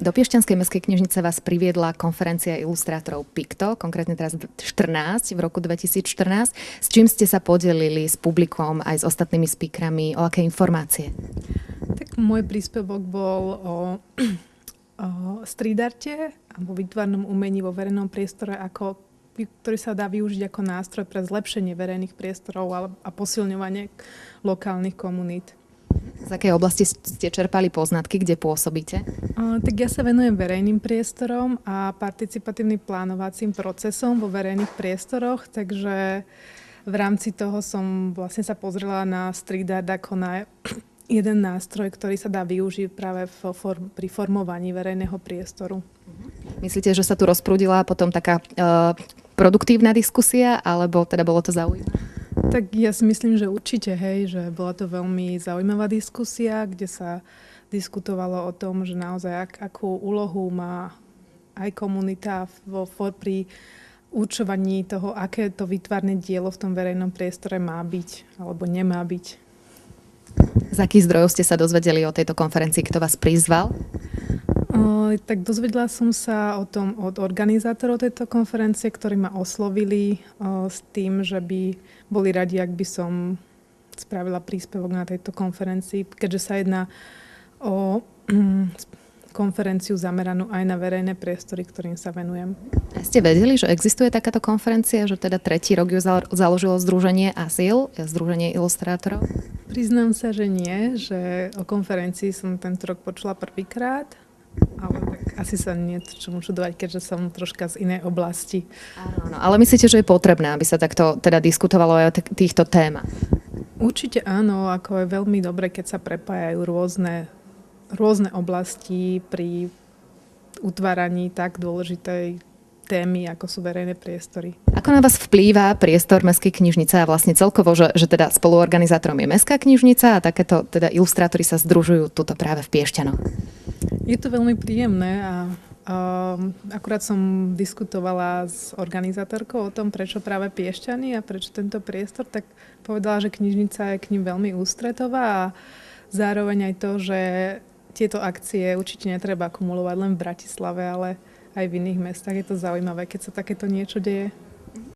Do Piešťanskej mestskej knižnice vás priviedla konferencia ilustrátorov PICTO, konkrétne teraz v roku 2014. S čím ste sa podelili s publikom aj s ostatnými speakerami? O aké informácie? Tak môj príspevok bol o street arte alebo výtvarnom umení vo verejnom priestore, ktorý sa dá využiť ako nástroj pre zlepšenie verejných priestorov a posilňovanie lokálnych komunít. Z akej oblasti ste čerpali poznatky, kde pôsobíte? Tak ja sa venujem verejným priestorom a participatívnym plánovacím procesom vo verejných priestoroch, takže v rámci toho som vlastne sa pozrela na street art ako na jeden nástroj, ktorý sa dá využiť práve pri formovaní verejného priestoru. Myslíte, že sa tu rozprúdila potom taká produktívna diskusia, alebo teda bolo to zaujímavé? Tak ja si myslím, že určite, že bola to veľmi zaujímavá diskusia, kde sa diskutovalo o tom, že naozaj akú úlohu má aj komunita pri určovaní toho, aké to výtvarné dielo v tom verejnom priestore má byť alebo nemá byť. Z akých zdrojov ste sa dozvedeli o tejto konferencii? Kto vás prizval? Tak dozvedela som sa o tom od organizátorov tejto konferencie, ktorí ma oslovili s tým, že by boli radi, ak by som spravila príspevok na tejto konferencii, keďže sa jedná o konferenciu zameranú aj na verejné priestory, ktorým sa venujem. A ste vedeli, že existuje takáto konferencia, že teda 3. rok ju založilo Združenie ASIL, Združenie ilustrátorov? Priznám sa, že nie, že o konferencii som tento rok počula prvýkrát. Ale tak asi sa nie čomu čudovať, keďže som troška z inej oblasti. Áno, ale myslíte, že je potrebné, aby sa takto teda diskutovalo aj o týchto témach? Určite áno, ako je veľmi dobre, keď sa prepájajú rôzne oblasti pri utváraní tak dôležitej témy, ako sú verejné priestory. Ako na vás vplýva priestor Mestskej knižnice a vlastne celkovo, že teda spoluorganizátorom je Mestská knižnica a takéto teda ilustrátori sa združujú tuto práve v Piešťanoch? Je to veľmi príjemné a akurát som diskutovala s organizátorkou o tom, prečo práve Piešťany a prečo tento priestor, tak povedala, že knižnica je k ním veľmi ústretová a zároveň aj to, že tieto akcie určite netreba akumulovať len v Bratislave, ale aj v iných mestách. Je to zaujímavé, keď sa takéto niečo deje.